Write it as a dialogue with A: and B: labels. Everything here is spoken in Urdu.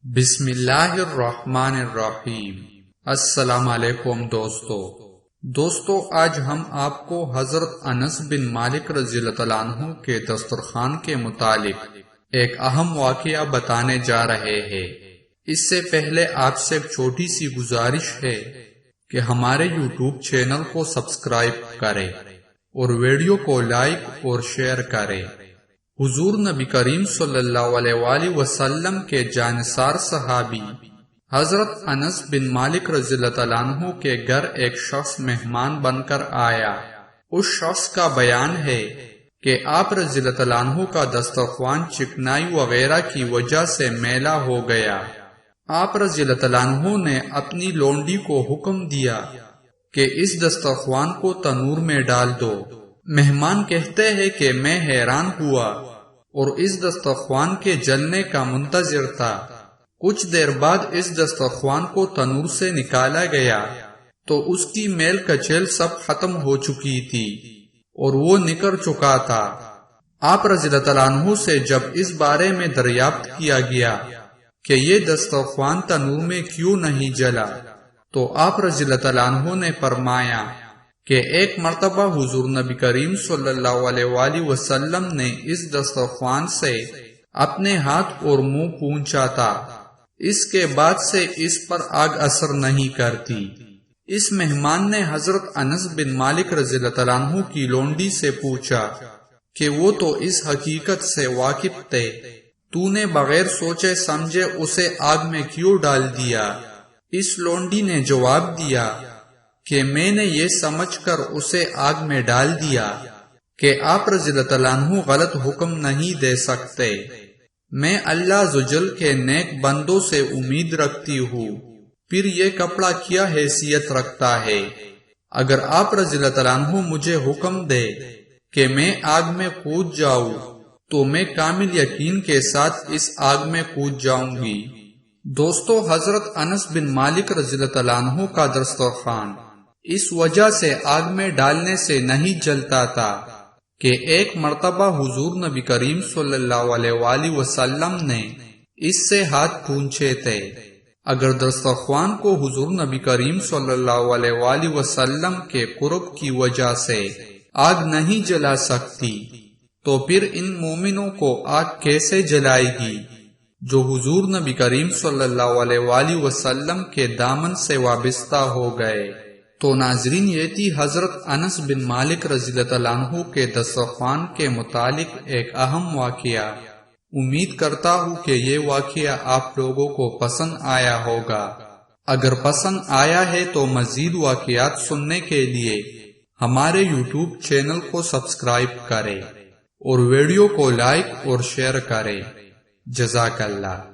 A: بسم اللہ الرحمن الرحیم۔ السلام علیکم دوستو آج ہم آپ کو حضرت انس بن مالک رضی اللہ عنہ کے دسترخوان کے متعلق ایک اہم واقعہ بتانے جا رہے ہیں۔ اس سے پہلے آپ سے ایک چھوٹی سی گزارش ہے کہ ہمارے یوٹیوب چینل کو سبسکرائب کریں اور ویڈیو کو لائک اور شیئر کریں۔ حضور نبی کریم صلی اللہ علیہ وآلہ وسلم کے جانثار صحابی حضرت انس بن مالک رضی اللہ عنہ کے گھر ایک شخص مہمان بن کر آیا۔ اس شخص کا بیان ہے کہ آپ رضی اللہ عنہ کا دسترخوان چکنائی وغیرہ کی وجہ سے میلا ہو گیا۔ آپ رضی اللہ عنہ نے اپنی لونڈی کو حکم دیا کہ اس دسترخوان کو تنور میں ڈال دو۔ مہمان کہتے ہیں کہ میں حیران ہوا اور اس دسترخوان کے جلنے کا منتظر تھا۔ کچھ دیر بعد اس دسترخوان کو تنور سے نکالا گیا تو اس کی میل کچیل سب ختم ہو چکی تھی اور وہ نکل چکا تھا۔ آپ رضی اللہ عنہ سے جب اس بارے میں دریافت کیا گیا کہ یہ دسترخوان تنور میں کیوں نہیں جلا تو آپ رضی اللہ عنہ نے فرمایا کہ ایک مرتبہ حضور نبی کریم صلی اللہ علیہ وآلہ وسلم نے اس دسترخوان سے اپنے ہاتھ اور منہ پونچھا تھا، اس کے بعد سے اس پر آگ اثر نہیں کرتی۔ اس مہمان نے حضرت انس بن مالک رضی اللہ عنہ کی لونڈی سے پوچھا کہ وہ تو اس حقیقت سے واقف تھے، تو نے بغیر سوچے سمجھے اسے آگ میں کیوں ڈال دیا؟ اس لونڈی نے جواب دیا کہ میں نے یہ سمجھ کر اسے آگ میں ڈال دیا کہ آپ رضی اللہ عنہ غلط حکم نہیں دے سکتے۔ میں اللہ عزوجل کے نیک بندوں سے امید رکھتی ہوں، پھر یہ کپڑا کیا حیثیت رکھتا ہے؟ اگر آپ رضی اللہ عنہ مجھے حکم دے کہ میں آگ میں کود جاؤں تو میں کامل یقین کے ساتھ اس آگ میں کود جاؤں گی۔ دوستو، حضرت انس بن مالک رضی اللہ عنہ کا دسترخوان اس وجہ سے آگ میں ڈالنے سے نہیں جلتا تھا کہ ایک مرتبہ حضور نبی کریم صلی اللہ علیہ وآلہ وسلم نے اس سے ہاتھ پونچھے تھے۔ اگر دسترخوان کو حضور نبی کریم صلی اللہ علیہ وآلہ وسلم کے قرب کی وجہ سے آگ نہیں جلا سکتی تو پھر ان مومنوں کو آگ کیسے جلائے گی جو حضور نبی کریم صلی اللہ علیہ وآلہ وسلم کے دامن سے وابستہ ہو گئے؟ تو ناظرین، یہ تھی حضرت انس بن مالک رضی اللہ عنہ کے دسترخوان کے متعلق ایک اہم واقعہ۔ امید کرتا ہوں کہ یہ واقعہ آپ لوگوں کو پسند آیا ہوگا۔ اگر پسند آیا ہے تو مزید واقعات سننے کے لیے ہمارے یوٹیوب چینل کو سبسکرائب کریں اور ویڈیو کو لائک اور شیئر کریں۔ جزاک اللہ۔